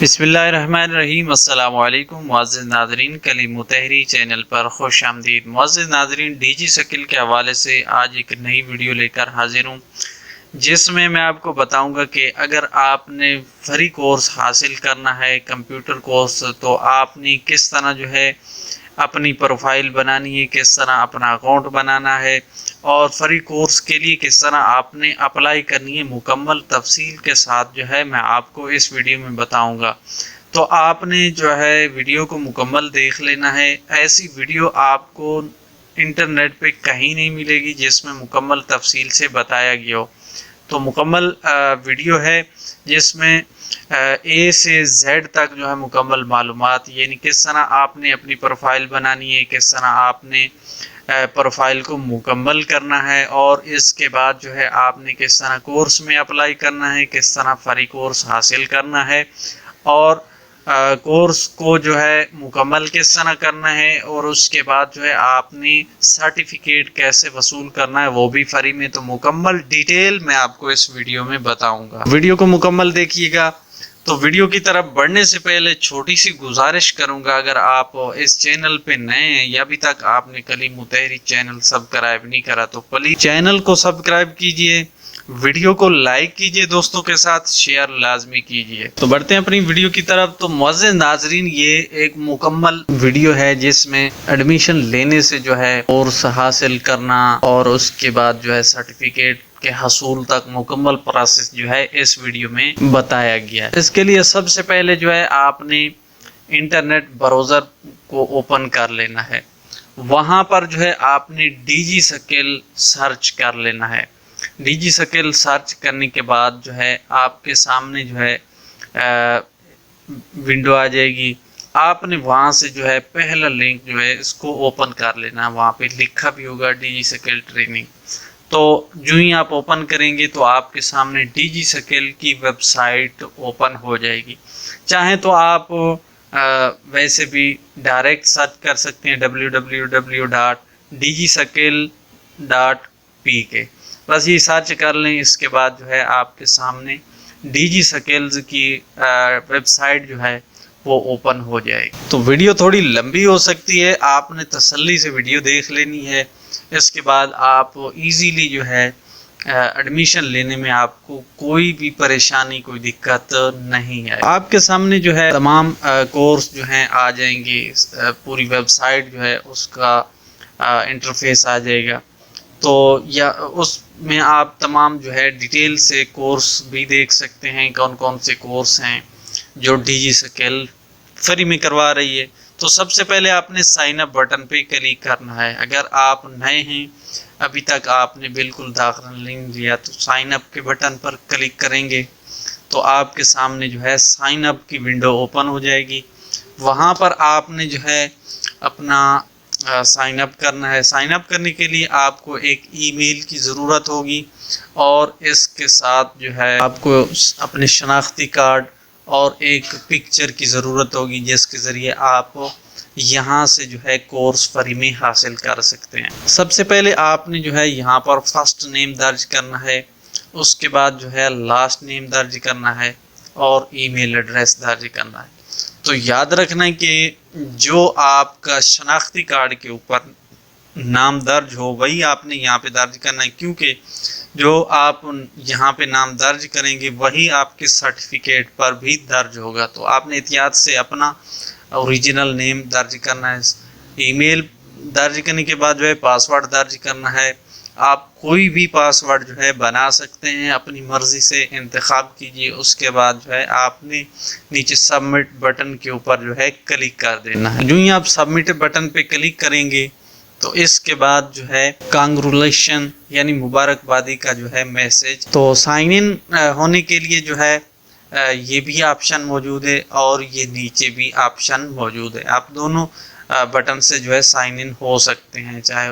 बिस्मिल्लाहिर्रहमानिर्रहीम। अस्सलाम वालेकुम मुअज़्ज़िज़ नाज़रीन, कलीम तहरी चैनल पर खुश आमदीद। मुअज़्ज़िज़ नाज़रीन, डीजी शकील के हवाले से आज एक नई वीडियो लेकर हाजिर हूँ, जिसमें मैं आपको बताऊंगा कि अगर आपने फ्री कोर्स हासिल करना है कंप्यूटर कोर्स, तो आपने किस तरह जो है अपनी प्रोफाइल बनानी है, किस तरह अपना अकाउंट बनाना है और फ्री कोर्स के लिए किस तरह आपने अप्लाई करनी है, मुकम्मल तफसील के साथ जो है मैं आपको इस वीडियो में बताऊंगा। तो आपने जो है वीडियो को मुकम्मल देख लेना है। ऐसी वीडियो आपको इंटरनेट पे कहीं नहीं मिलेगी जिसमें मुकम्मल तफसील से बताया गया हो। तो मुकम्मल वीडियो है जिसमें ए से जेड तक जो है मुकम्मल मालूमात, यानी किस तरह आपने अपनी प्रोफाइल बनानी है, किस तरह आपने प्रोफाइल को मुकम्मल करना है और इसके बाद जो है आपने किस तरह कोर्स में अप्लाई करना है, किस तरह फ्री कोर्स हासिल करना है और कोर्स को जो है मुकम्मल किस तरह करना है और उसके बाद जो है आपने सर्टिफिकेट कैसे वसूल करना है, वो भी फ्री में। तो मुकम्मल डिटेल मैं आपको इस वीडियो में बताऊंगा। वीडियो को मुकम्मल देखिएगा। तो वीडियो की तरफ बढ़ने से पहले छोटी सी गुजारिश करूंगा, अगर आप इस चैनल पे नए हैं या अभी तक आपने कलीम तहरी चैनल सब्सक्राइब नहीं करा तो प्लीज चैनल को सब्सक्राइब कीजिए, वीडियो को लाइक कीजिए, दोस्तों के साथ शेयर लाजमी कीजिए। तो बढ़ते हैं अपनी वीडियो की तरफ। तो मुअज़्ज़िज़ नाज़रीन, ये एक मुकम्मल वीडियो है जिसमें एडमिशन लेने से जो है कोर्स हासिल करना और उसके बाद जो है सर्टिफिकेट के हसूल तक मुकम्मल प्रोसेस जो है इस वीडियो में बताया गया है। इसके लिए सबसे पहले जो है आपने इंटरनेट ब्राउज़र को ओपन कर लेना है। वहाँ पर जो है आपने डीजी स्किल सर्च कर लेना है। डीजी स्किल सर्च करने के बाद जो है आपके सामने जो है विंडो आ जाएगी। आपने वहाँ से जो है पहला लिंक जो है इसको ओपन कर लेना है। वहाँ पे लिखा भी होगा डीजी स्किल ट्रेनिंग। तो जो ही आप ओपन करेंगे तो आपके सामने डीजी स्किल की वेबसाइट ओपन हो जाएगी। चाहे तो आप वैसे भी डायरेक्ट सर्च कर सकते हैं www.digiskill.pk, बस ये सर्च कर लें। इसके बाद जो है आपके सामने डीजी स्किल्स की वेबसाइट जो है वो ओपन हो जाएगी। तो वीडियो थोड़ी लंबी हो सकती है, आपने तसल्ली से वीडियो देख लेनी है। इसके बाद आप इजीली जो है एडमिशन लेने में आपको कोई भी परेशानी, कोई दिक्कत नहीं है। आपके सामने जो है तमाम कोर्स जो हैं आ जाएंगे। पूरी वेबसाइट जो है उसका इंटरफेस आ जाएगा। तो या उसमें आप तमाम जो है डिटेल से कोर्स भी देख सकते हैं, कौन कौन से कोर्स हैं जो डीजी स्किल फ्री में करवा रही है। तो सबसे पहले आपने साइन अप बटन पे क्लिक करना है। अगर आप नए हैं, अभी तक आपने बिल्कुल दाखिला नहीं लिया, तो साइन अप के बटन पर क्लिक करेंगे तो आपके सामने जो है साइन अप की विंडो ओपन हो जाएगी। वहाँ पर आपने जो है अपना साइन अप करना है। साइन अप करने के लिए आपको एक ईमेल की ज़रूरत होगी और इसके साथ जो है आपको अपने शनाख्ती कार्ड और एक पिक्चर की ज़रूरत होगी, जिसके ज़रिए आप यहाँ से जो है कोर्स फ्री में हासिल कर सकते हैं। सबसे पहले आपने जो है यहाँ पर फर्स्ट नेम दर्ज करना है, उसके बाद जो है लास्ट नेम दर्ज करना है और ईमेल एड्रेस दर्ज करना है। तो याद रखना है कि जो आपका शनाख्ती कार्ड के ऊपर नाम दर्ज हो वही आपने यहाँ पे दर्ज करना है, क्योंकि जो आप यहाँ पे नाम दर्ज करेंगे वही आपके सर्टिफिकेट पर भी दर्ज होगा। तो आपने एहतियात से अपना ओरिजिनल नेम दर्ज करना है। ईमेल दर्ज करने के बाद जो है पासवर्ड दर्ज करना है। आप कोई भी पासवर्ड जो है बना सकते हैं, अपनी मर्ज़ी से इंतखाब कीजिए। उसके बाद जो है आपने नीचे सबमिट बटन के ऊपर जो है क्लिक कर देना है। जो ही आप सबमिट बटन पे क्लिक करेंगे तो इसके बाद जो है कांग्रेचुलेशन यानी मुबारकबादी का जो है मैसेज। तो साइन इन होने के लिए जो है ये भी ऑप्शन मौजूद है और ये नीचे भी ऑप्शन मौजूद है। आप दोनों बटन से जो है साइन इन हो सकते हैं, चाहे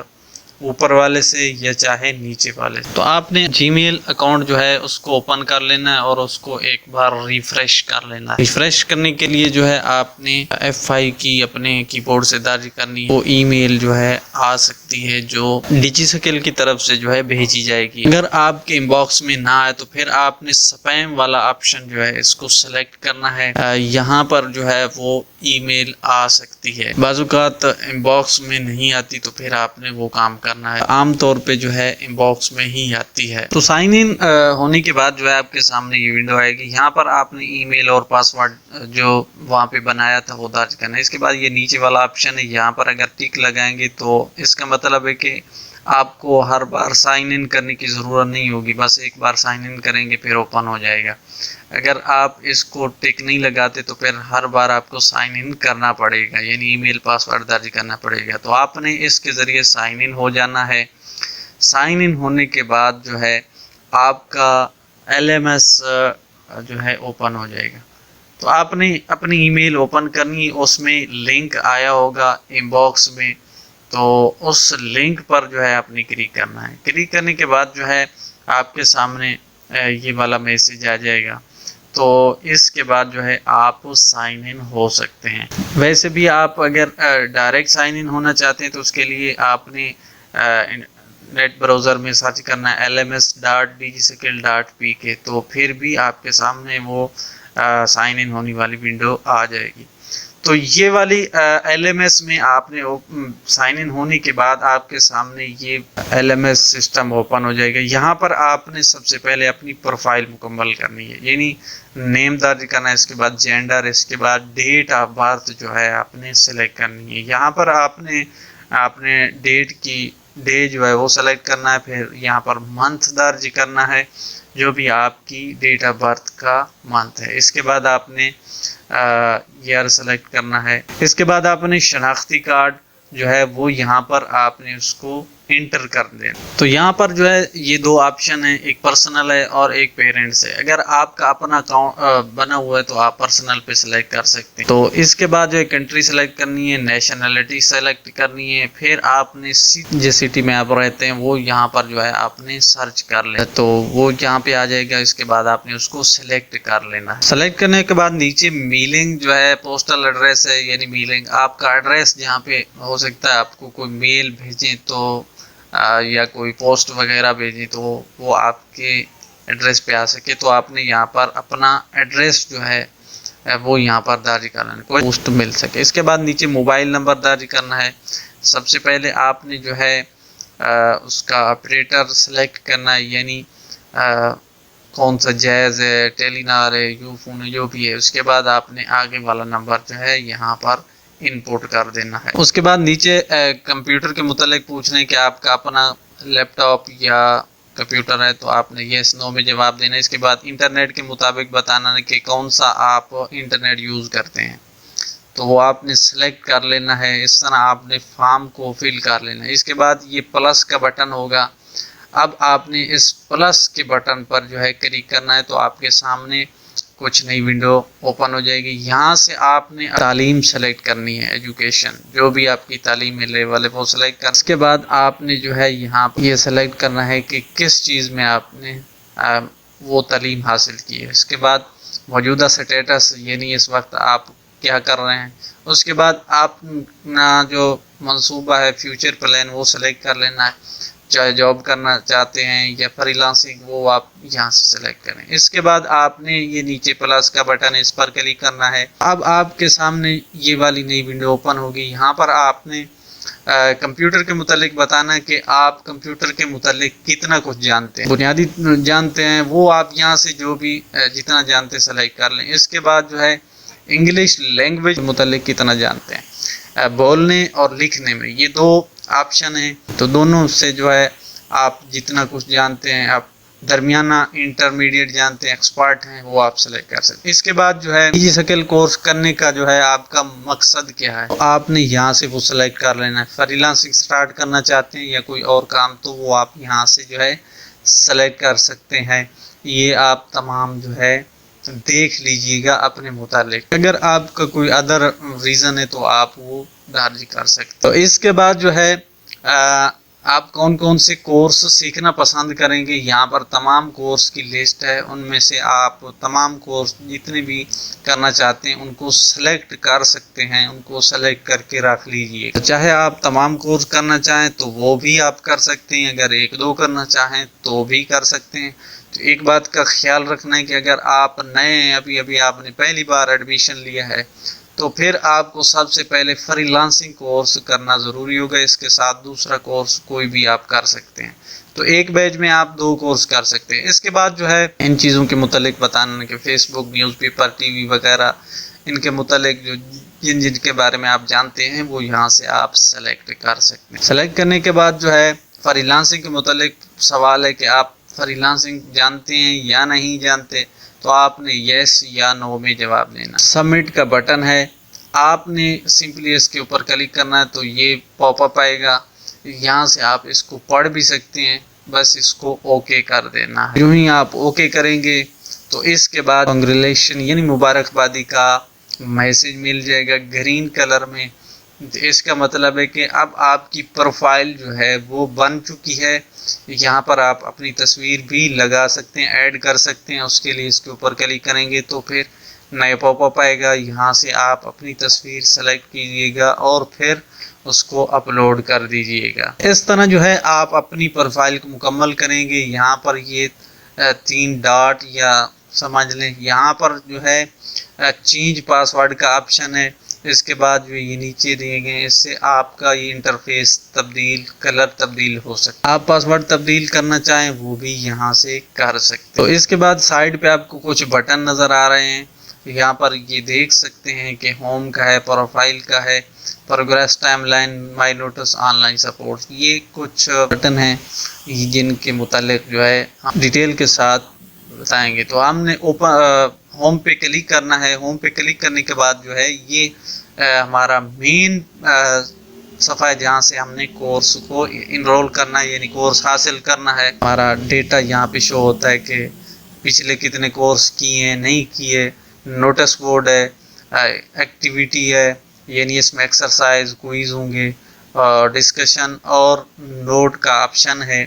ऊपर वाले से या चाहे नीचे वाले से। तो आपने जीमेल अकाउंट जो है उसको ओपन कर लेना है और उसको एक बार रिफ्रेश कर लेना है। रिफ्रेश करने के लिए जो है आपने F5 की अपने कीबोर्ड से दर्ज करनी है। वो ईमेल जो है आ सकती है जो डिजिस्किल की तरफ से जो है भेजी जाएगी। अगर आपके इनबॉक्स में ना आए तो फिर आपने स्पैम वाला ऑप्शन जो है इसको सेलेक्ट करना है। यहाँ पर जो है वो ईमेल आ सकती है, बाज़ात इनबॉक्स में नहीं आती तो फिर आपने वो काम करना है। आमतौर पे जो है इनबॉक्स में ही आती है। तो साइन इन होने के बाद जो है आपके सामने ये विंडो आएगी। यहाँ पर आपने ईमेल और पासवर्ड जो वहाँ पे बनाया था वो दर्ज करना है। इसके बाद ये नीचे वाला ऑप्शन है, यहाँ पर अगर टिक लगाएंगे तो इसका मतलब है कि आपको हर बार साइन इन करने की ज़रूरत नहीं होगी, बस एक बार साइन इन करेंगे फिर ओपन हो जाएगा। अगर आप इसको टिक नहीं लगाते तो फिर हर बार आपको साइन इन करना पड़ेगा, यानी ईमेल पासवर्ड दर्ज करना पड़ेगा। तो आपने इसके ज़रिए साइन इन हो जाना है। साइन इन होने के बाद जो है आपका LMS जो है ओपन हो जाएगा। तो आपने अपनी ईमेल ओपन करनी है, उसमें लिंक आया होगा इनबॉक्स में, तो उस लिंक पर जो है आपने क्लिक करना है। क्लिक करने के बाद जो है आपके सामने ये वाला मैसेज आ जाएगा। तो इसके बाद जो है आप साइन इन हो सकते हैं। वैसे भी आप अगर डायरेक्ट साइन इन होना चाहते हैं तो उसके लिए आपने नेट ब्राउज़र में सर्च करना है lms.digiskill.pk, तो फिर भी आपके सामने वो साइन इन होने वाली विंडो आ जाएगी। तो ये वाली LMS में आपने साइन इन होने के बाद आपके सामने ये LMS सिस्टम ओपन हो जाएगा। यहाँ पर आपने सबसे पहले अपनी प्रोफाइल मुकम्मल करनी है, यानी नेम दर्ज करना है, इसके बाद जेंडर, इसके बाद डेट ऑफ बर्थ जो है आपने सेलेक्ट करनी है। यहाँ पर आपने डेट की डे जो है वो सेलेक्ट करना है, फिर यहाँ पर मंथ दर्ज करना है, जो भी आपकी डेट ऑफ बर्थ का मंथ है। इसके बाद आपने ईयर सेलेक्ट करना है। इसके बाद आपने शनाख्ती कार्ड जो है वो यहाँ पर आपने उसको इंटर कर देना। तो यहाँ पर जो है ये दो ऑप्शन है, एक पर्सनल है और एक पेरेंट्स है। अगर आपका अपना अकाउंट बना हुआ है तो आप पर्सनल पे सेलेक्ट कर सकते हैं। तो इसके बाद जो है कंट्री सेलेक्ट करनी है, नेशनलिटी सेलेक्ट करनी है, फिर आपने जिस सिटी में आप रहते हैं वो यहाँ पर जो है आपने सर्च कर ले तो वो यहाँ पे आ जाएगा। इसके बाद आपने उसको सिलेक्ट कर लेना है। सेलेक्ट करने के बाद नीचे मेलिंग जो है पोस्टल एड्रेस है, यानी मेलिंग आपका एड्रेस जहाँ पे हो सकता है आपको कोई मेल भेजें तो या कोई पोस्ट वगैरह भेजें तो वो आपके एड्रेस पे आ सके, तो आपने यहाँ पर अपना एड्रेस जो है वो यहाँ पर दर्ज करना है, कोई पोस्ट मिल सके। इसके बाद नीचे मोबाइल नंबर दर्ज करना है। सबसे पहले आपने जो है उसका ऑपरेटर सेलेक्ट करना है, यानी कौन सा जैज़ है, टेलीनार है, यूफोन है, जो भी है। उसके बाद आपने आगे वाला नंबर जो है यहाँ पर इनपुट कर देना है। उसके बाद नीचे कंप्यूटर के मुतालिक पूछना है कि आपका अपना लैपटॉप या कंप्यूटर है, तो आपने येस नो में जवाब देना है। इसके बाद इंटरनेट के मुताबिक बताना है कि कौन सा आप इंटरनेट यूज़ करते हैं, तो वो आपने सेलेक्ट कर लेना है। इस तरह आपने फॉर्म को फिल कर लेना है। इसके बाद ये प्लस का बटन होगा, अब आपने इस प्लस के बटन पर जो है क्लिक करना है, तो आपके सामने कुछ नई विंडो ओपन हो जाएगी। यहाँ से आपने तालीम सेलेक्ट करनी है, एजुकेशन, जो भी आपकी तालीम है लेवल है वो सेलेक्ट कर। इसके बाद आपने जो है यहाँ ये सेलेक्ट करना है कि किस चीज़ में आपने वो तालीम हासिल की है। इसके बाद मौजूदा स्टेटस, यानी इस वक्त आप क्या कर रहे हैं। उसके बाद अपना जो मंसूबा है, फ्यूचर प्लान, वो सेलेक्ट कर लेना है। चाहे जॉब करना चाहते हैं या फ्रीलांसिंग, वो आप यहाँ से सेलेक्ट करें। इसके बाद आपने ये नीचे प्लस का बटन है, इस पर क्लिक करना है। अब आपके सामने ये वाली नई विंडो ओपन होगी। यहाँ पर आपने कंप्यूटर के मुतालिक बताना है कि आप कंप्यूटर के मुतालिक कितना कुछ जानते हैं। बुनियादी जानते हैं वो आप यहाँ से जो भी जितना जानते हैं सेलेक्ट कर लें। इसके बाद जो है इंग्लिश लैंग्वेज मुतालिक कितना जानते हैं, बोलने और लिखने में, ये दो ऑप्शन है। तो दोनों से जो है आप जितना कुछ जानते हैं, आप दरमियाना, इंटरमीडिएट जानते हैं, एक्सपर्ट हैं, वो आप सेलेक्ट कर सकते हैं। इसके बाद जो है डिजिस्किल कोर्स करने का जो है आपका मकसद क्या है, तो आपने यहाँ से वो सेलेक्ट कर लेना है। फ्रीलांसिंग स्टार्ट करना चाहते हैं या कोई और काम, तो वो आप यहाँ से जो है सेलेक्ट कर सकते हैं। ये आप तमाम जो है देख लीजिएगा अपने मुतालिक। अगर आपका कोई अदर रीज़न है तो आप वो दर्ज कर सकते। तो इसके बाद जो है आप कौन कौन से कोर्स सीखना पसंद करेंगे, यहाँ पर तमाम कोर्स की लिस्ट है। उनमें से आप तमाम कोर्स जितने भी करना चाहते हैं उनको सेलेक्ट कर सकते हैं, उनको सेलेक्ट करके रख लीजिए। चाहे आप तमाम कोर्स करना चाहें तो वो भी आप कर सकते हैं, अगर एक दो करना चाहें तो भी कर सकते हैं। तो एक बात का ख्याल रखना है कि अगर आप नए हैं, अभी आपने पहली बार एडमिशन लिया है, तो फिर आपको सबसे पहले फ्रीलांसिंग कोर्स करना ज़रूरी होगा। इसके साथ दूसरा कोर्स कोई भी आप कर सकते हैं। तो एक बैच में आप 2 कोर्स कर सकते हैं। इसके बाद जो है इन चीज़ों के मुतालिक बताना कि फेसबुक, न्यूज़पेपर, टीवी वगैरह इनके मुतालिक जो जिनके बारे में आप जानते हैं वो यहाँ से आप सेलेक्ट कर सकते हैं। सेलेक्ट करने के बाद जो है फ्रीलांसिंग के मुतालिक सवाल है कि आप फ्रीलांसिंग जानते हैं या नहीं जानते, तो आपने यस या नो में जवाब देना। सबमिट का बटन है, आपने सिंपली इसके ऊपर क्लिक करना है तो ये पॉपअप आएगा। यहाँ से आप इसको पढ़ भी सकते हैं, बस इसको ओके कर देना है। यूँ ही आप ओके करेंगे तो इसके बाद कांग्रेचुलेशन यानी मुबारकबादी का मैसेज मिल जाएगा ग्रीन कलर में। इसका मतलब है कि अब आपकी प्रोफाइल जो है वो बन चुकी है। यहाँ पर आप अपनी तस्वीर भी लगा सकते हैं, ऐड कर सकते हैं। उसके लिए इसके ऊपर क्लिक करेंगे तो फिर नया पॉपअप आएगा। यहाँ से आप अपनी तस्वीर सेलेक्ट कीजिएगा और फिर उसको अपलोड कर दीजिएगा। इस तरह जो है आप अपनी प्रोफाइल को मुकम्मल करेंगे। यहाँ पर ये 3 डॉट या समझ लें, यहाँ पर जो है चेंज पासवर्ड का ऑप्शन है। इसके बाद जो ये नीचे दिए गए, इससे आपका ये इंटरफेस तब्दील, कलर तब्दील हो सकता है। आप पासवर्ड तब्दील करना चाहें वो भी यहाँ से कर सकते हैं। तो इसके बाद साइड पे आपको कुछ बटन नज़र आ रहे हैं। यहाँ पर ये देख सकते हैं कि होम का है, प्रोफाइल का है, progress, timeline, my notice, online support, ये कुछ बटन हैं जिनके मुतालिक जो है हम डिटेल के साथ बताएंगे। तो हमने होम पे क्लिक करना है। होम पे क्लिक करने के बाद जो है ये हमारा मेन सफ़ा है जहाँ से हमने कोर्स को इनरोल करना है, यानी कोर्स हासिल करना है। हमारा डेटा यहाँ पे शो होता है कि पिछले कितने कोर्स किए हैं, नहीं किए। नोटिस बोर्ड है, एक्टिविटी है, यानी इसमें एक्सरसाइज, क्विज होंगे, डिस्कशन और नोट का ऑप्शन है।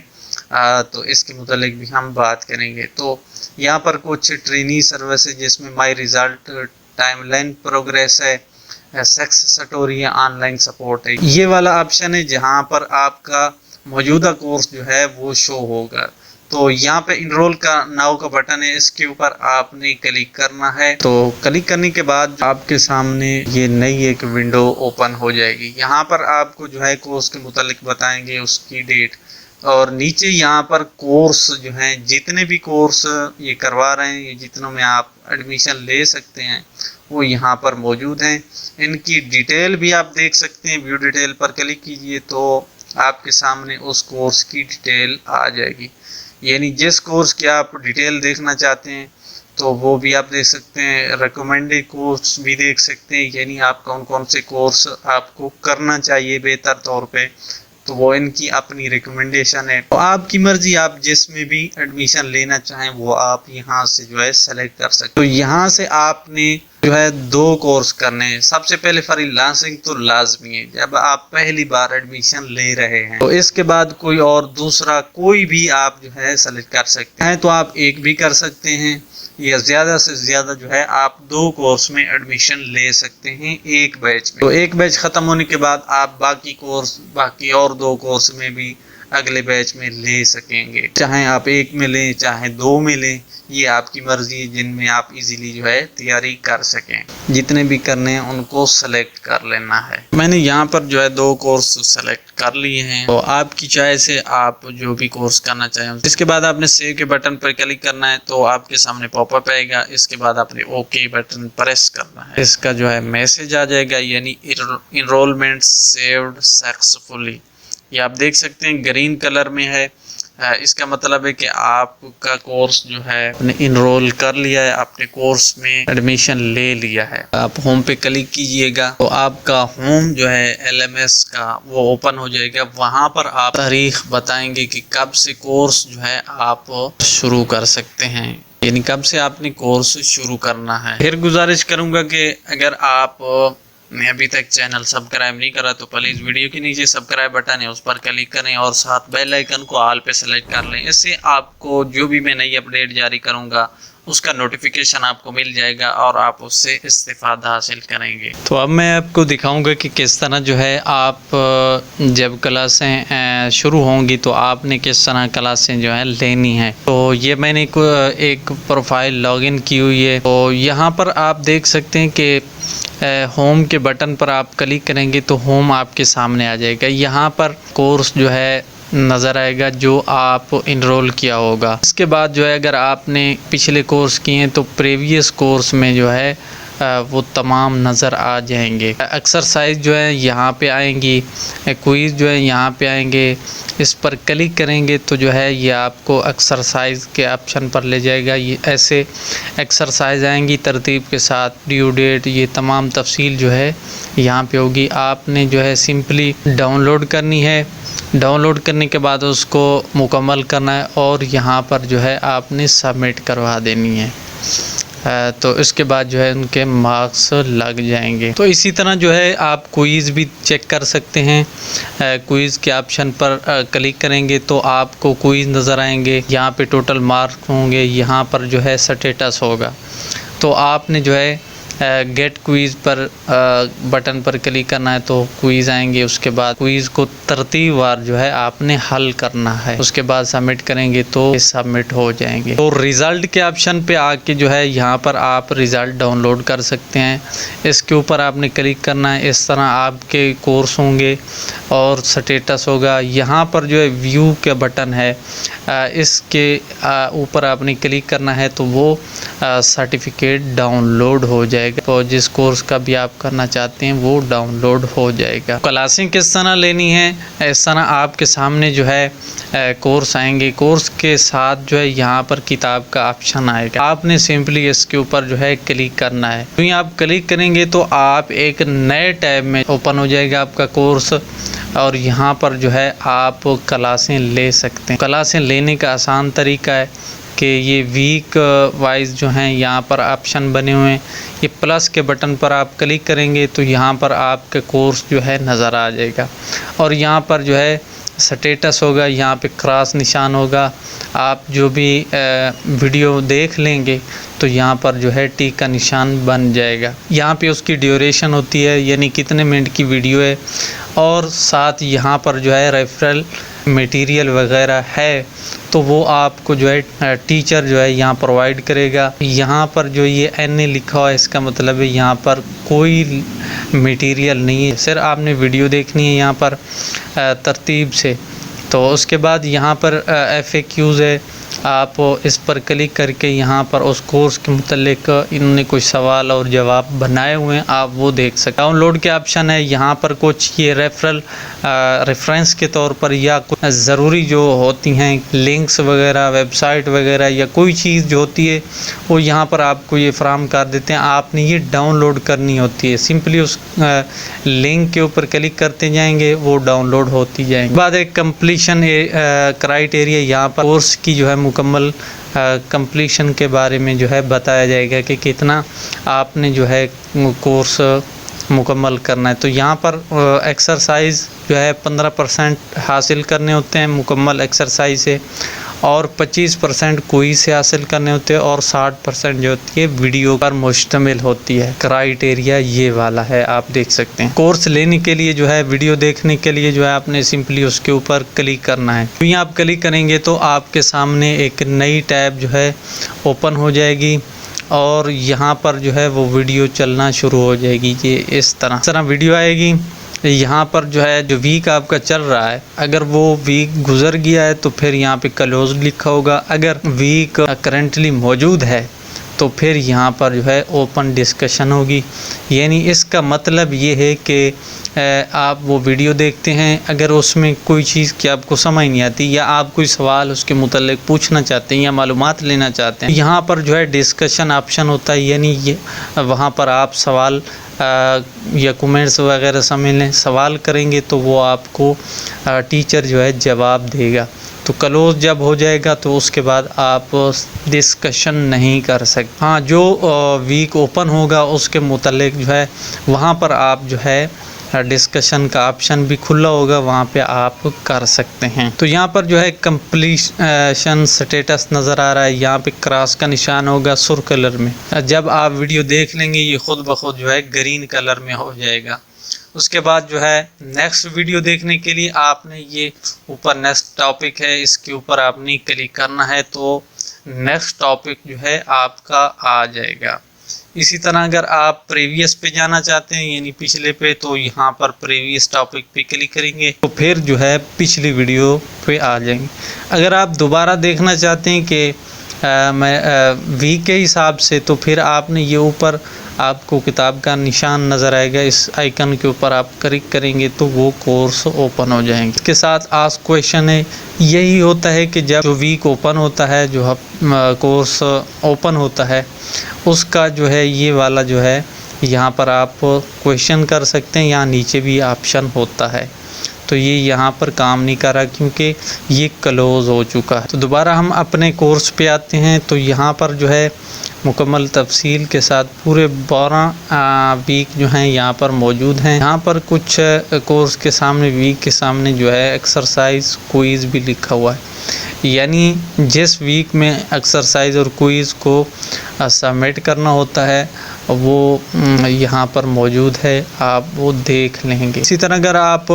तो इसके मुतालिक भी हम बात करेंगे। तो यहाँ पर कुछ ट्रेनी सर्विसेज जिसमें माई रिज़ल्ट, टाइमलाइन प्रोग्रेस है, सक्सेस स्टोरी है, ऑनलाइन सपोर्ट है। ये वाला ऑप्शन है जहाँ पर आपका मौजूदा कोर्स जो है वो शो होगा। तो यहाँ पे इनरोल का नाउ का बटन है, इसके ऊपर आपने क्लिक करना है। तो क्लिक करने के बाद आपके सामने ये नई एक विंडो ओपन हो जाएगी। यहाँ पर आपको जो है कोर्स के मुतालिक बताएंगे, उसकी डेट, और नीचे यहाँ पर कोर्स जो हैं, जितने भी कोर्स ये करवा रहे हैं, ये जितनों में आप एडमिशन ले सकते हैं वो यहाँ पर मौजूद हैं। इनकी डिटेल भी आप देख सकते हैं। व्यू डिटेल पर क्लिक कीजिए तो आपके सामने उस कोर्स की डिटेल आ जाएगी, यानी जिस कोर्स की आप डिटेल देखना चाहते हैं तो वो भी आप देख सकते हैं। रिकमेंडेड कोर्स भी देख सकते हैं, यानी आप कौन कौन से कोर्स आपको करना चाहिए बेहतर तौर पे, तो वो इनकी अपनी रिकमेंडेशन है। तो आपकी मर्जी, आप जिसमें भी एडमिशन लेना चाहें वो आप यहाँ से जो है सेलेक्ट कर सकते। तो यहाँ से आपने जो है 2 कोर्स करने हैं। सबसे पहले फ्रीलांसिंग तो लाजमी है जब आप पहली बार एडमिशन ले रहे हैं। तो इसके बाद कोई और दूसरा कोई भी आप जो है सेलेक्ट कर सकते हैं। तो आप एक भी कर सकते हैं या ज़्यादा से ज़्यादा जो है आप 2 कोर्स में एडमिशन ले सकते हैं एक बैच में। तो एक बैच ख़त्म होने के बाद आप बाकी और 2 कोर्स में भी अगले बैच में ले सकेंगे। चाहे आप एक में लें, चाहे 2 में लें, ये आपकी मर्जी है, जिनमें आप इजीली जो है तैयारी कर सकें। जितने भी करने हैं उनको सेलेक्ट कर लेना है। मैंने यहाँ पर जो है 2 कोर्स सेलेक्ट कर लिए हैं। तो आपकी चॉइस है, आप जो भी कोर्स करना चाहें। इसके बाद आपने सेव के बटन पर क्लिक करना है तो आपके सामने पॉपअप आएगा। इसके बाद आपने ओके बटन प्रेस करना है। इसका जो है मैसेज आ जाएगा, यानी इनरोलमेंट सेव्ड सक्सेसफुली। ये आप देख सकते हैं ग्रीन कलर में है। इसका मतलब है कि आपका कोर्स जो है आपने इनरोल कर लिया है, आपने कोर्स में एडमिशन ले लिया है। आप होम पे क्लिक कीजिएगा तो आपका होम जो है LMS का वो ओपन हो जाएगा। वहां पर आप तारीख बताएंगे कि कब से कोर्स जो है आप शुरू कर सकते हैं, यानी कब से आपने कोर्स शुरू करना है। फिर गुजारिश करूंगा कि अगर आप मैं अभी तक चैनल सब्सक्राइब नहीं करा तो प्लीज़ वीडियो के नीचे सब्सक्राइब बटन है उस पर क्लिक करें और साथ बेल आइकन को ऑल पे सेलेक्ट कर लें। इससे आपको जो भी मैं नई अपडेट जारी करूंगा उसका नोटिफिकेशन आपको मिल जाएगा और आप उससे इस्तेफादा हासिल करेंगे। तो अब मैं आपको दिखाऊंगा कि किस तरह जो है आप जब क्लासें शुरू होंगी तो आपने किस तरह क्लासें जो है लेनी है। तो ये मैंने एक प्रोफाइल लॉगिन की हुई है। तो यहाँ पर आप देख सकते हैं कि होम के बटन पर आप क्लिक करेंगे तो होम आपके सामने आ जाएगा। यहाँ पर कोर्स जो है नज़र आएगा जो आप इनरोल किया होगा। इसके बाद जो है अगर आपने पिछले कोर्स किए हैं तो प्रीवियस कोर्स में जो है वो तमाम नज़र आ जाएंगे। एक्सरसाइज जो है यहाँ पे आएंगी, क्विज़ जो है यहाँ पे आएंगे। इस पर क्लिक करेंगे तो जो है ये आपको एक्सरसाइज के ऑप्शन पर ले जाएगा। ये ऐसे एक्सरसाइज आएंगी तरतीब के साथ, ड्यू डेट, ये तमाम तफसील जो है यहाँ पे होगी। आपने जो है सिंपली डाउनलोड करनी है। डाउनलोड करने के बाद उसको मुकम्मल करना है और यहाँ पर जो है आपने सबमिट करवा देनी है। तो इसके बाद जो है उनके मार्क्स लग जाएंगे। तो इसी तरह जो है आप क्विज़ भी चेक कर सकते हैं। क्विज़ के ऑप्शन पर क्लिक करेंगे तो आपको क्विज़ नज़र आएंगे। यहाँ पे टोटल मार्क होंगे, यहाँ पर जो है स्टेटस होगा। तो आपने जो है गेट क्विज़ पर बटन पर क्लिक करना है तो क्विज़ आएंगे। उसके बाद क्विज़ को तरतीबवार जो है आपने हल करना है। उसके बाद सबमिट करेंगे तो सबमिट हो जाएंगे। तो रिज़ल्ट के ऑप्शन पे आके जो है यहाँ पर आप रिज़ल्ट डाउनलोड कर सकते हैं। इसके ऊपर आपने क्लिक करना है। इस तरह आपके कोर्स होंगे और स्टेटस होगा। यहाँ पर जो है व्यू के बटन है, इसके ऊपर आपने क्लिक करना है तो वो सर्टिफिकेट डाउनलोड हो जाएगा। तो जिस कोर्स का भी आप करना चाहते हैं वो डाउनलोड हो जाएगा। क्लासें किस तरह लेनी है, इस तरह आपके सामने जो है कोर्स आएंगे। कोर्स के साथ जो है यहाँ पर किताब का ऑप्शन आएगा। आपने सिंपली इसके ऊपर जो है क्लिक करना है। तो आप क्लिक करेंगे तो आप एक नए टैब में ओपन हो जाएगा आपका कोर्स और यहाँ पर जो है आप क्लासें ले सकते हैं। क्लासें लेने का आसान तरीका है कि ये वीक वाइज जो हैं यहाँ पर ऑप्शन बने हुए हैं। ये प्लस के बटन पर आप क्लिक करेंगे तो यहाँ पर आपके कोर्स जो है नज़र आ जाएगा और यहाँ पर जो है स्टेटस होगा, यहाँ पे क्रॉस निशान होगा। आप जो भी वीडियो देख लेंगे तो यहाँ पर जो है टिक का निशान बन जाएगा। यहाँ पे उसकी ड्यूरेशन होती है यानी कितने मिनट की वीडियो है और साथ यहाँ पर जो है रेफरल मटेरियल वगैरह है तो वो आपको जो है टीचर जो है यहाँ प्रोवाइड करेगा। यहाँ पर जो ये NA लिखा हुआ है इसका मतलब है यहाँ पर कोई मटेरियल नहीं है, सिर्फ आपने वीडियो देखनी है यहाँ पर तरतीब से। तो उसके बाद यहाँ पर FAQs है, आप इस पर क्लिक करके यहाँ पर उस कोर्स के मुतल्लिक इन्होंने कुछ सवाल और जवाब बनाए हुए हैं, आप वो देख सकते हैं। डाउनलोड के ऑप्शन है, यहाँ पर कुछ ये रेफरेंस के तौर पर या कुछ ज़रूरी जो होती हैं लिंक्स वगैरह, वेबसाइट वगैरह या कोई चीज़ जो होती है वो यहाँ पर आपको ये फराहम कर देते हैं। आपने ये डाउनलोड करनी होती है, सिंपली उस लिंक के ऊपर क्लिक करते जाएंगे वो डाउनलोड होती जाएंगे। बाद एक कंप्लीशन क्राइटेरिया, यहाँ पर कोर्स की जो है मुकम्मल कंप्लीशन के बारे में जो है बताया जाएगा कि कितना आपने जो है कोर्स मुकम्मल करना है। तो यहाँ पर एक्सरसाइज जो है 15% हासिल करने होते हैं मुकम्मल एक्सरसाइज से और 25% क्विज़ से हासिल करने होते हैं और 60% जो होती है वीडियो पर मुश्तमिल होती है। क्राइटेरिया ये वाला है, आप देख सकते हैं। कोर्स लेने के लिए जो है वीडियो देखने के लिए जो है आपने सिंपली उसके ऊपर क्लिक करना है। तो यहाँ आप क्लिक करेंगे तो आपके सामने एक नई टैब जो है ओपन हो जाएगी और यहाँ पर जो है वो वीडियो चलना शुरू हो जाएगी। ये इस तरह वीडियो आएगी। यहाँ पर जो है जो वीक आपका चल रहा है, अगर वो वीक गुजर गया है तो फिर यहाँ पे क्लोज लिखा होगा। अगर वीक करंटली मौजूद है तो फिर यहाँ पर जो है ओपन डिस्कशन होगी। यानी इसका मतलब ये है कि आप वो वीडियो देखते हैं, अगर उसमें कोई चीज़ की आपको समझ नहीं आती या आप कोई सवाल उसके मुतल्लिक पूछना चाहते हैं या मालूमात लेना चाहते हैं, यहाँ पर जो है डिस्कशन ऑप्शन होता है। यानी ये वहाँ पर आप सवाल या कमेंट्स वगैरह समझ लें, सवाल करेंगे तो वो आपको टीचर जो है जवाब देगा। तो क्लोज जब हो जाएगा तो उसके बाद आप डिस्कशन नहीं कर सकते। हाँ, जो वीक ओपन होगा उसके मुतालिक जो है वहाँ पर आप जो है डिस्कशन का ऑप्शन भी खुला होगा, वहाँ पे आप कर सकते हैं। तो यहाँ पर जो है कंप्लीशन स्टेटस नज़र आ रहा है, यहाँ पे क्रॉस का निशान होगा सुर्ख कलर में। जब आप वीडियो देख लेंगे ये खुद ब खुद जो है ग्रीन कलर में हो जाएगा। उसके बाद जो है नेक्स्ट वीडियो देखने के लिए आपने ये ऊपर नेक्स्ट टॉपिक है, इसके ऊपर आपने क्लिक करना है तो नेक्स्ट टॉपिक जो है आपका आ जाएगा। इसी तरह अगर आप प्रीवियस पे जाना चाहते हैं यानी पिछले पे, तो यहाँ पर प्रीवियस टॉपिक पे क्लिक करेंगे तो फिर जो है पिछली वीडियो पे आ जाएंगे। अगर आप दोबारा देखना चाहते हैं कि मैं वीक के हिसाब से, तो फिर आपने ये ऊपर आपको किताब का निशान नज़र आएगा, इस आइकन के ऊपर आप क्लिक करेंगे तो वो कोर्स ओपन हो जाएंगे। इसके साथ आस्क क्वेश्चन है, यही होता है कि जब जो वीक ओपन होता है, जो कोर्स ओपन होता है, उसका जो है ये वाला जो है यहाँ पर आप क्वेश्चन कर सकते हैं। यहाँ नीचे भी ऑप्शन होता है, तो ये यहाँ पर काम नहीं कर रहा क्योंकि ये क्लोज़ हो चुका है। तो दोबारा हम अपने कोर्स पे आते हैं, तो यहाँ पर जो है मुकम्मल तफसील के साथ पूरे 12 वीक जो हैं यहाँ पर मौजूद हैं। यहाँ पर कुछ कोर्स के सामने, वीक के सामने जो है एक्सरसाइज क्विज़ भी लिखा हुआ है, यानी जिस वीक में एक्सरसाइज और क्विज़ को सबमिट करना होता है वो यहाँ पर मौजूद है, आप वो देख लेंगे। इसी तरह अगर आप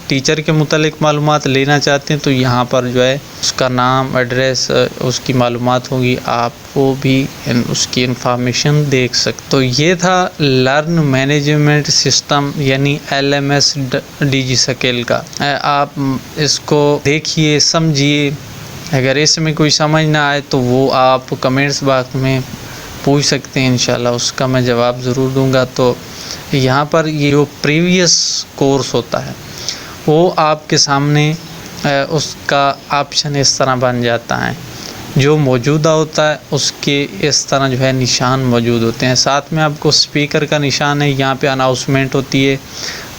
टीचर के मुतालिक मालूमात लेना चाहते हैं तो यहाँ पर जो है उसका नाम, एड्रेस, उसकी मालूमात होगी, आप वो भी उसकी इंफॉर्मेशन देख सकते। तो ये था लर्न मैनेजमेंट सिस्टम यानी LMS DigiScale का। आप इसको देखिए, समझिए। अगर इसमें कोई समझ ना आए तो वो आप कमेंट्स बॉक्स में पूछ सकते हैं, इंशाल्लाह उसका मैं जवाब ज़रूर दूंगा। तो यहाँ पर ये जो प्रीवियस कोर्स होता है वो आपके सामने उसका ऑप्शन इस तरह बन जाता है, जो मौजूदा होता है उसके इस तरह जो है निशान मौजूद होते हैं। साथ में आपको स्पीकर का निशान है, यहाँ पे अनाउंसमेंट होती है,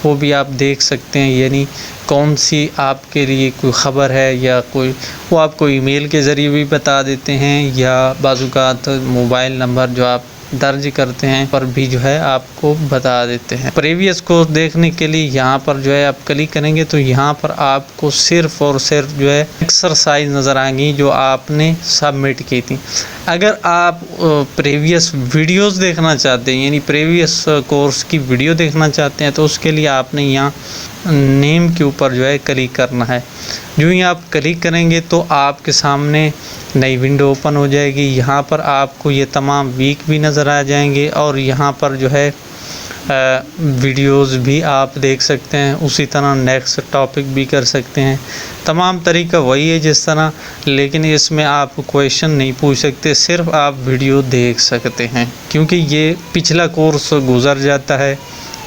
वो भी आप देख सकते हैं, यानी कौन सी आपके लिए कोई ख़बर है या कोई, वो आपको ईमेल के ज़रिए भी बता देते हैं या बाज़ात मोबाइल नंबर जो आप दर्ज करते हैं पर भी जो है आपको बता देते हैं। प्रीवियस को देखने के लिए यहाँ पर जो है आप क्लिक करेंगे तो यहाँ पर आपको सिर्फ़ और सिर्फ जो है एक्सरसाइज नज़र आएंगी जो आपने सबमिट की थी। अगर आप प्रीवियस वीडियोस देखना चाहते हैं यानी प्रीवियस कोर्स की वीडियो देखना चाहते हैं तो उसके लिए आपने यहाँ नेम के ऊपर जो है क्लिक करना है। जो ही आप क्लिक करेंगे तो आपके सामने नई विंडो ओपन हो जाएगी। यहाँ पर आपको ये तमाम वीक भी नज़र आ जाएंगे और यहाँ पर जो है वीडियोस भी आप देख सकते हैं। उसी तरह नेक्स्ट टॉपिक भी कर सकते हैं। तमाम तरीका वही है जिस तरह, लेकिन इसमें आप क्वेश्चन नहीं पूछ सकते, सिर्फ आप वीडियो देख सकते हैं क्योंकि ये पिछला कोर्स गुजर जाता है,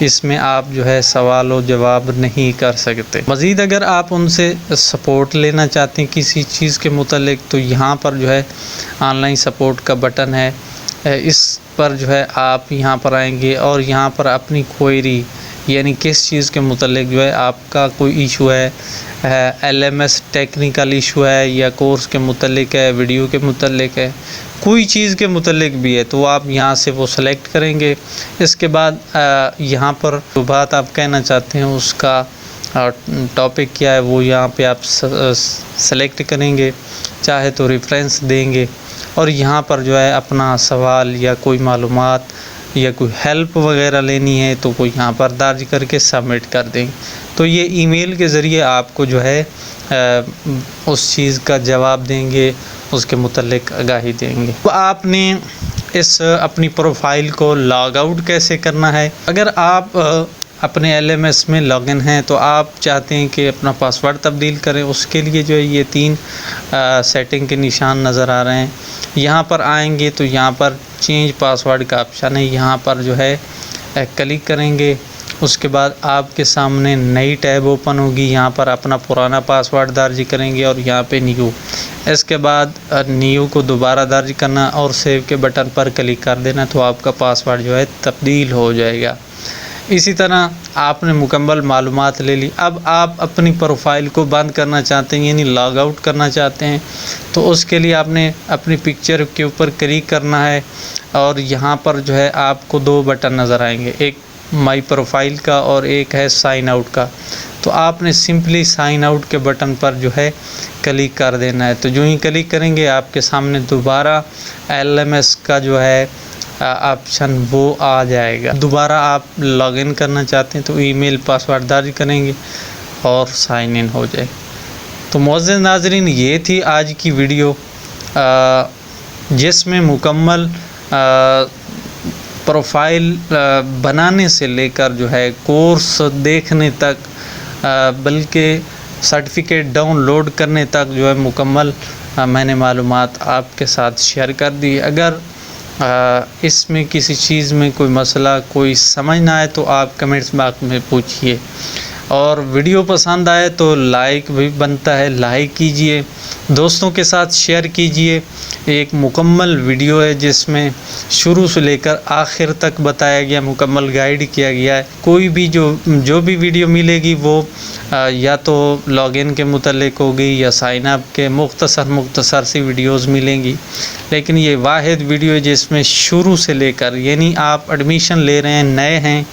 इसमें आप जो है सवाल और जवाब नहीं कर सकते। मज़ीद अगर आप उनसे सपोर्ट लेना चाहते हैं किसी चीज़ के मुतालिक तो यहाँ पर जो है ऑनलाइन सपोर्ट का बटन है, इस पर जो है आप यहाँ पर आएंगे और यहाँ पर अपनी क्वेरी यानी किस चीज़ के मुतालिक जो है आपका कोई इशू है, LMS टेक्निकल इशू है या कोर्स के मुतालिक है, वीडियो के मुतालिक है, कोई चीज़ के मुतालिक भी है तो आप यहाँ से वो सेलेक्ट करेंगे। इसके बाद यहाँ पर जो बात आप कहना चाहते हैं उसका टॉपिक क्या है वो यहाँ पे आप सेलेक्ट करेंगे, चाहे तो रेफरेंस देंगे और यहाँ पर जो है अपना सवाल या कोई मालूमात या कोई हेल्प वगैरह लेनी है तो वो यहाँ पर दर्ज करके सबमिट कर देंगे। तो ये ईमेल के ज़रिए आपको जो है उस चीज़ का जवाब देंगे, उसके मुतल्लिक आगाही देंगे। तो आपने इस अपनी प्रोफाइल को लॉग आउट कैसे करना है, अगर आप अपने LMS में लॉगिन हैं तो आप चाहते हैं कि अपना पासवर्ड तब्दील करें, उसके लिए जो है ये 3 सेटिंग के निशान नज़र आ रहे हैं। यहाँ पर आएंगे तो यहाँ पर चेंज पासवर्ड का ऑप्शन है, यहाँ पर जो है क्लिक करेंगे। उसके बाद आपके सामने नई टैब ओपन होगी, यहाँ पर अपना पुराना पासवर्ड दर्ज करेंगे और यहाँ पे न्यू, इसके बाद न्यू को दोबारा दर्ज करना और सेव के बटन पर क्लिक कर देना तो आपका पासवर्ड जो है तब्दील हो जाएगा। इसी तरह आपने मुकम्मल मालूमात ले ली। अब आप अपनी प्रोफाइल को बंद करना चाहते हैं, यानी लॉग आउट करना चाहते हैं, तो उसके लिए आपने अपनी पिक्चर के ऊपर क्लिक करना है और यहाँ पर जो है आपको 2 बटन नज़र आएंगे, एक माई प्रोफाइल का और एक है साइन आउट का। तो आपने सिंपली साइन आउट के बटन पर जो है क्लिक कर देना है। तो जो ही क्लिक करेंगे आपके सामने दोबारा LMS का जो है ऑप्शन वो आ जाएगा। दोबारा आप लॉगिन करना चाहते हैं तो ईमेल पासवर्ड दर्ज करेंगे और साइन इन हो जाए। तो मुअज़्ज़ज़ नाज़रीन, ये थी आज की वीडियो जिसमें मुकम्मल प्रोफाइल बनाने से लेकर जो है कोर्स देखने तक, बल्कि सर्टिफिकेट डाउनलोड करने तक जो है मुकम्मल मैंने मालूमात आपके साथ शेयर कर दी। अगर इसमें किसी चीज़ में कोई मसला, कोई समझ ना आए तो आप कमेंट्स बॉक्स में पूछिए। और वीडियो पसंद आए तो लाइक भी बनता है, लाइक कीजिए, दोस्तों के साथ शेयर कीजिए। एक मुकम्मल वीडियो है जिसमें शुरू से लेकर आखिर तक बताया गया, मुकम्मल गाइड किया गया है। कोई भी जो भी वीडियो मिलेगी वो या तो लॉगिन के मुतल्लिक होगी या साइन अप के मुख्तसर सी वीडियोस मिलेंगी, लेकिन ये वाहिद वीडियो है जिसमें शुरू से लेकर, यानी आप एडमिशन ले रहे हैं, नए हैं,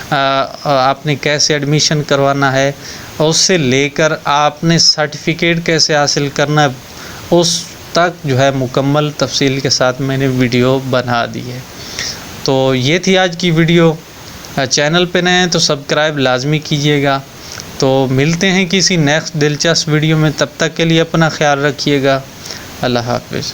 आपने कैसे एडमिशन करवाना है उससे लेकर आपने सर्टिफिकेट कैसे हासिल करना है उस तक जो है मुकम्मल तफसील के साथ मैंने वीडियो बना दी है। तो ये थी आज की वीडियो। चैनल पे नए हैं तो सब्सक्राइब लाजमी कीजिएगा। तो मिलते हैं किसी नेक्स्ट दिलचस्प वीडियो में, तब तक के लिए अपना ख्याल रखिएगा। अल्लाह हाफ़िज़।